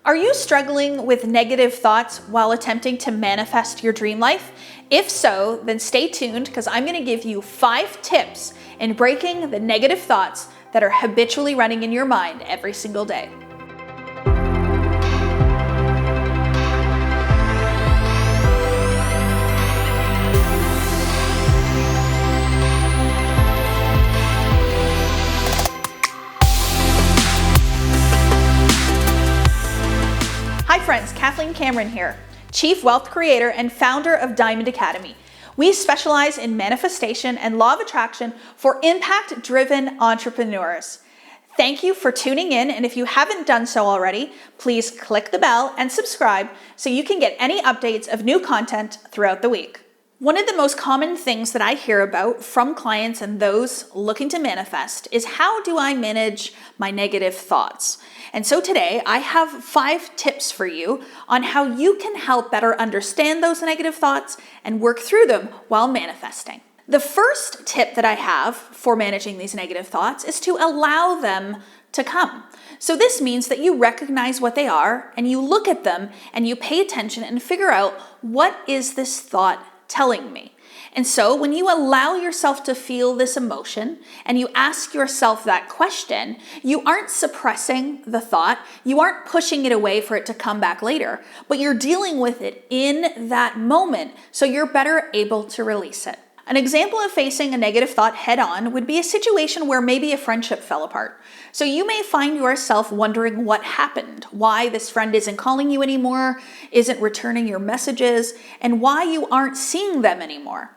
Are you struggling with negative thoughts while attempting to manifest your dream life? If so, then stay tuned because I'm going to give you 5 tips in breaking the negative thoughts that are habitually running in your mind every single day. Hi friends, Kathleen here, Chief Wealth Creator and founder of Diamond Academy. We specialize in manifestation and law of attraction for impact-driven entrepreneurs. Thank you for tuning in, and if you haven't done so already, please click the bell and subscribe so you can get any updates of new content throughout the week. One of the most common things that I hear about from clients and those looking to manifest is how do I manage my negative thoughts? And so today I have 5 tips for you on how you can help better understand those negative thoughts and work through them while manifesting. The first tip that I have for managing these negative thoughts is to allow them to come. So this means that you recognize what they are and you look at them and you pay attention and figure out, what is this thought telling me? And so when you allow yourself to feel this emotion and you ask yourself that question, you aren't suppressing the thought, you aren't pushing it away for it to come back later, but you're dealing with it in that moment so you're better able to release it. An example of facing a negative thought head on would be a situation where maybe a friendship fell apart. So you may find yourself wondering what happened, why this friend isn't calling you anymore, isn't returning your messages, and why you aren't seeing them anymore.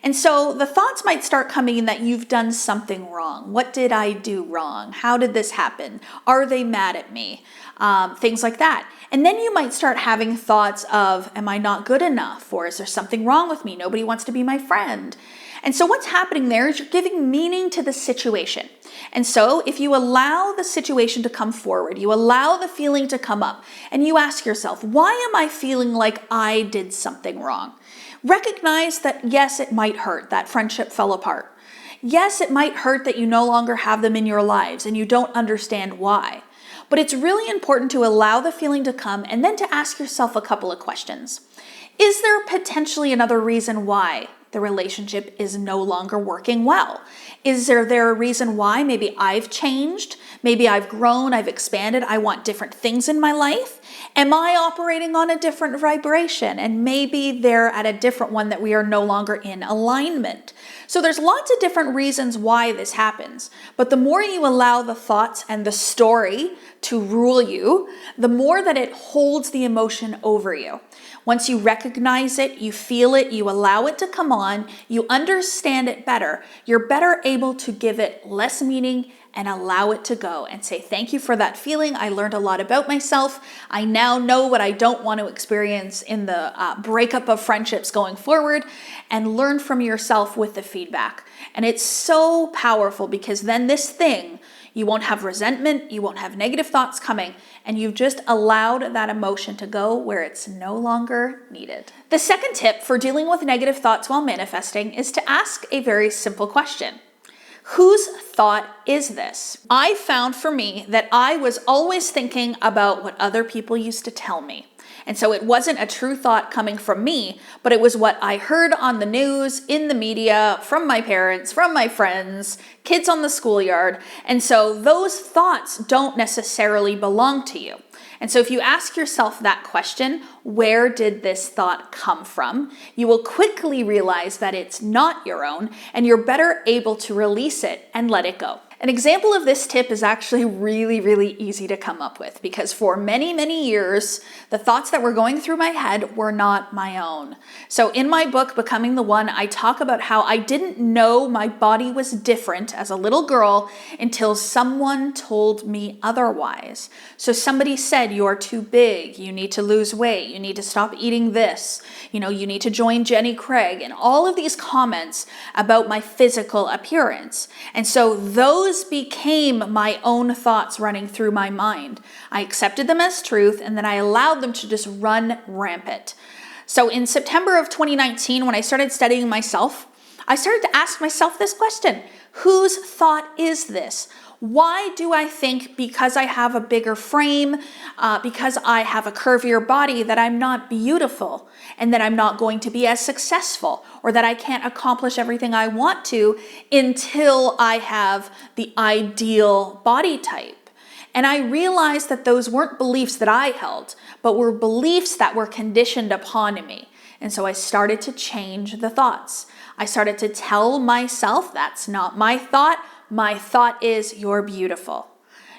And so the thoughts might start coming in that you've done something wrong. What did I do wrong? How did this happen? Are they mad at me? Things like that. And then you might start having thoughts of, am I not good enough? Or is there something wrong with me? Nobody wants to be my friend. And so what's happening there is you're giving meaning to the situation. And so if you allow the situation to come forward, you allow the feeling to come up, and you ask yourself, why am I feeling like I did something wrong? Recognize that yes, it might hurt that friendship fell apart. Yes, it might hurt that you no longer have them in your lives and you don't understand why. But it's really important to allow the feeling to come and then to ask yourself a couple of questions. Is there potentially another reason why the relationship is no longer working well? Is there a reason why maybe I've changed? Maybe I've grown, I've expanded, I want different things in my life? Am I operating on a different vibration? And maybe they're at a different one that we are no longer in alignment. So there's lots of different reasons why this happens. But the more you allow the thoughts and the story to rule you, the more that it holds the emotion over you. Once you recognize it, you feel it, you allow it to come on, you understand it better, you're better able to give it less meaning and allow it to go and say, thank you for that feeling. I learned a lot about myself. I now know what I don't want to experience in the breakup of friendships going forward, and learn from yourself with the feedback. And it's so powerful because then this thing, you won't have resentment, you won't have negative thoughts coming, and you've just allowed that emotion to go where it's no longer needed. The second tip for dealing with negative thoughts while manifesting is to ask a very simple question. Whose thought is this? I found for me that I was always thinking about what other people used to tell me. And so it wasn't a true thought coming from me, but it was what I heard on the news, in the media, from my parents, from my friends, kids on the schoolyard. And so those thoughts don't necessarily belong to you. And so if you ask yourself that question, where did this thought come from? You will quickly realize that it's not your own, and you're better able to release it and let it go. An example of this tip is actually really easy to come up with because for many years, the thoughts that were going through my head were not my own. So in my book, Becoming the One, I talk about how I didn't know my body was different as a little girl until someone told me otherwise. So somebody said, you're too big, you need to lose weight, you need to stop eating this, you need to join Jenny Craig, and all of these comments about my physical appearance. And so those became my own thoughts running through my mind. I accepted them as truth, and then I allowed them to just run rampant. So in September of 2019, when I started studying myself, I started to ask myself this question: whose thought is this? Why do I think because I have a bigger frame, because I have a curvier body, that I'm not beautiful and that I'm not going to be as successful, or that I can't accomplish everything I want to until I have the ideal body type? And I realized that those weren't beliefs that I held, but were beliefs that were conditioned upon me. And so I started to change the thoughts. I started to tell myself, that's not my thought. My thought is, you're beautiful.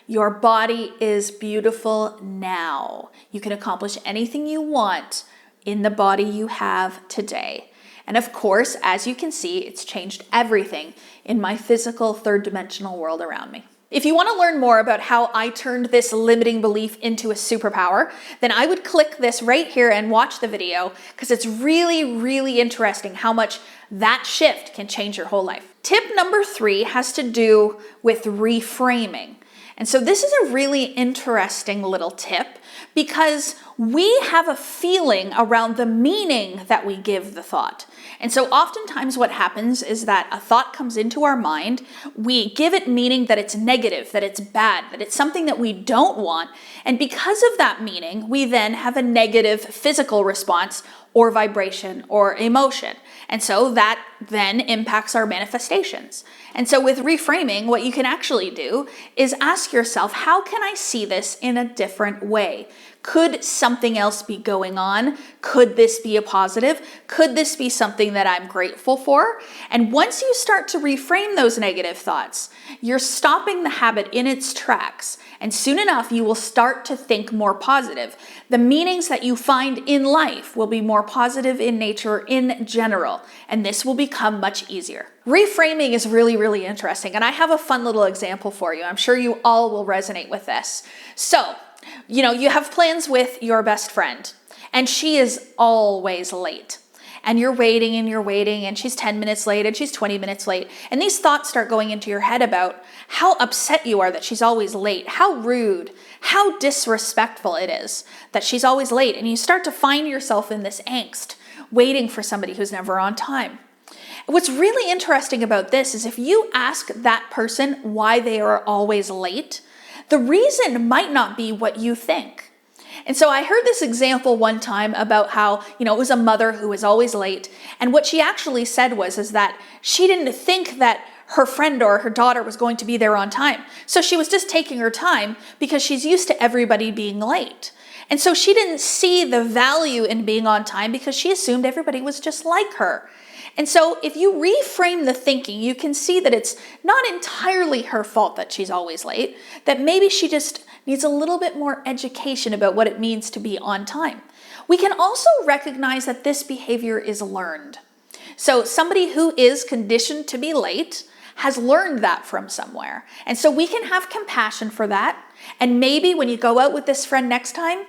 Your body is beautiful now. You can accomplish anything you want in the body you have today. And of course, as you can see, it's changed everything in my physical third dimensional world around me. If you want to learn more about how I turned this limiting belief into a superpower, then I would click this right here and watch the video, because it's really, really interesting how much that shift can change your whole life. Tip number 3 has to do with reframing. And so this is a really interesting little tip, because we have a feeling around the meaning that we give the thought. And so oftentimes what happens is that a thought comes into our mind, we give it meaning that it's negative, that it's bad, that it's something that we don't want. And because of that meaning, we then have a negative physical response or vibration or emotion. And so that then impacts our manifestations. And so with reframing, what you can actually do is ask yourself, how can I see this in a different way? Could something else be going on? Could this be a positive? Could this be something that I'm grateful for? And once you start to reframe those negative thoughts, you're stopping the habit in its tracks. And soon enough, you will start to think more positive. The meanings that you find in life will be more positive in nature in general, and this will become much easier. Reframing is really, really interesting, and I have a fun little example for you. I'm sure you all will resonate with this. So, you have plans with your best friend, and she is always late. And you're waiting, and she's 10 minutes late, and she's 20 minutes late. And these thoughts start going into your head about how upset you are that she's always late, how rude, how disrespectful it is that she's always late. And you start to find yourself in this angst, waiting for somebody who's never on time. What's really interesting about this is if you ask that person why they are always late, the reason might not be what you think. And so I heard this example one time about how, it was a mother who was always late. And what she actually said is that she didn't think that her friend or her daughter was going to be there on time. So she was just taking her time because she's used to everybody being late. And so she didn't see the value in being on time because she assumed everybody was just like her. And so if you reframe the thinking, you can see that it's not entirely her fault that she's always late, that maybe she just needs a little bit more education about what it means to be on time. We can also recognize that this behavior is learned. So somebody who is conditioned to be late has learned that from somewhere. And so we can have compassion for that. And maybe when you go out with this friend next time,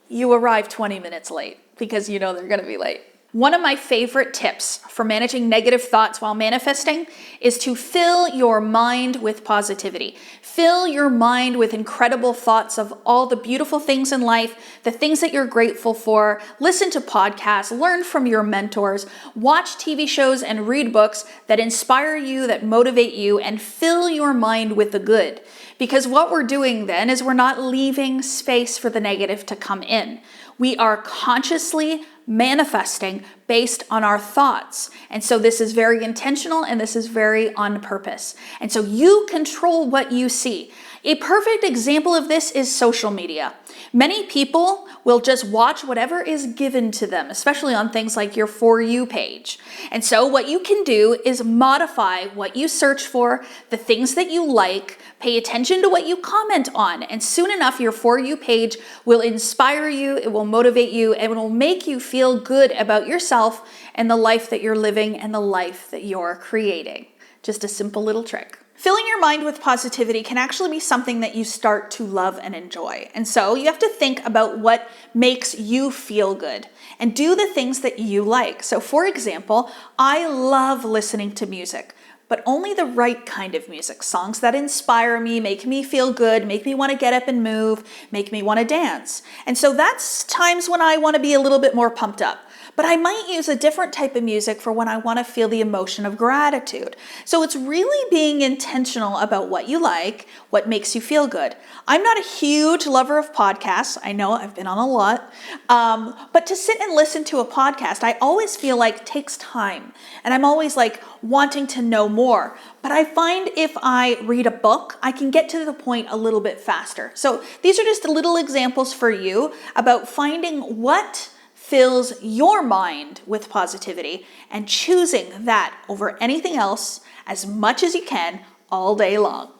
you arrive 20 minutes late because you know they're going to be late. One of my favorite tips for managing negative thoughts while manifesting is to fill your mind with positivity. Fill your mind with incredible thoughts of all the beautiful things in life, the things that you're grateful for. Listen to podcasts, learn from your mentors, watch TV shows and read books that inspire you, that motivate you, and fill your mind with the good. Because what we're doing then is we're not leaving space for the negative to come in. We are consciously manifesting based on our thoughts. And so this is very intentional and this is very on purpose. And so you control what you see. A perfect example of this is social media. Many people will just watch whatever is given to them, especially on things like your For You page. And so what you can do is modify what you search for, the things that you like, pay attention to what you comment on, and soon enough your For You page will inspire you, it will motivate you, and it will make you feel good about yourself and the life that you're living and the life that you're creating. Just a simple little trick. Filling your mind with positivity can actually be something that you start to love and enjoy. And so you have to think about what makes you feel good and do the things that you like. So for example, I love listening to music, but only the right kind of music. Songs that inspire me, make me feel good, make me want to get up and move, make me want to dance. And so that's times when I want to be a little bit more pumped up. but I might use a different type of music for when I want to feel the emotion of gratitude. So it's really being intentional about what you like, what makes you feel good. I'm not a huge lover of podcasts. I know I've been on a lot, but to sit and listen to a podcast, I always feel like takes time, and I'm always like wanting to know more. But I find if I read a book, I can get to the point a little bit faster. So these are just little examples for you about finding what fills your mind with positivity and choosing that over anything else as much as you can all day long.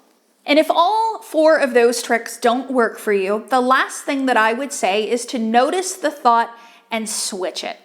And if all 4 of those tricks don't work for you, the last thing that I would say is to notice the thought and switch it.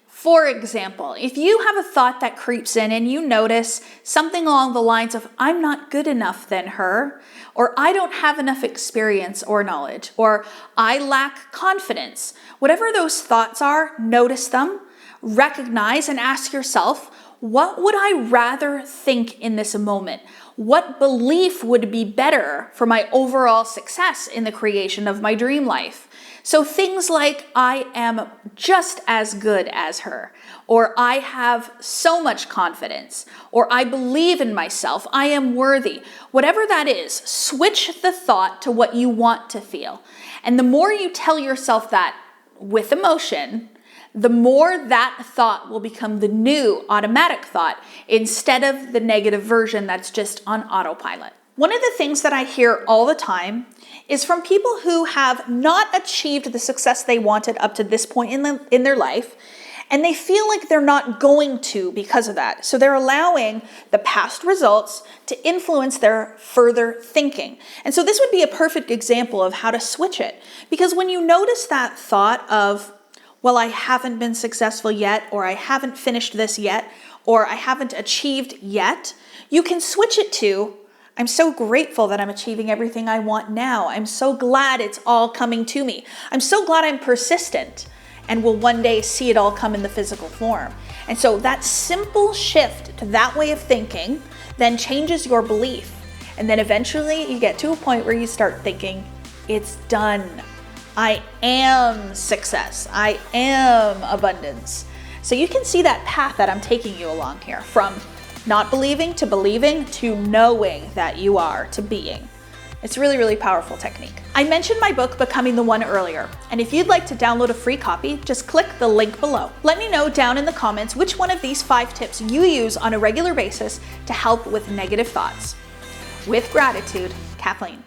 For example, if you have a thought that creeps in and you notice something along the lines of, I'm not good enough than her, or I don't have enough experience or knowledge, or I lack confidence, whatever those thoughts are, notice them, recognize and ask yourself, what would I rather think in this moment? What belief would be better for my overall success in the creation of my dream life? So things like, I am just as good as her, or I have so much confidence, or I believe in myself, I am worthy. Whatever that is, switch the thought to what you want to feel. And the more you tell yourself that with emotion, the more that thought will become the new automatic thought instead of the negative version that's just on autopilot. One of the things that I hear all the time is from people who have not achieved the success they wanted up to this point in their life, and they feel like they're not going to because of that. So they're allowing the past results to influence their further thinking. And so this would be a perfect example of how to switch it. Because when you notice that thought of, well, I haven't been successful yet, or I haven't finished this yet, or I haven't achieved yet, you can switch it to, I'm so grateful that I'm achieving everything I want now. I'm so glad it's all coming to me. I'm so glad I'm persistent and will one day see it all come in the physical form. And so that simple shift to that way of thinking then changes your belief. And then eventually you get to a point where you start thinking, it's done. I am success. I am abundance. So you can see that path that I'm taking you along here, from not believing to believing to knowing that you are to being. It's really, really powerful technique. I mentioned my book, Becoming the One, earlier, and if you'd like to download a free copy, just click the link below. Let me know down in the comments which one of these 5 tips you use on a regular basis to help with negative thoughts. With gratitude, Kathleen.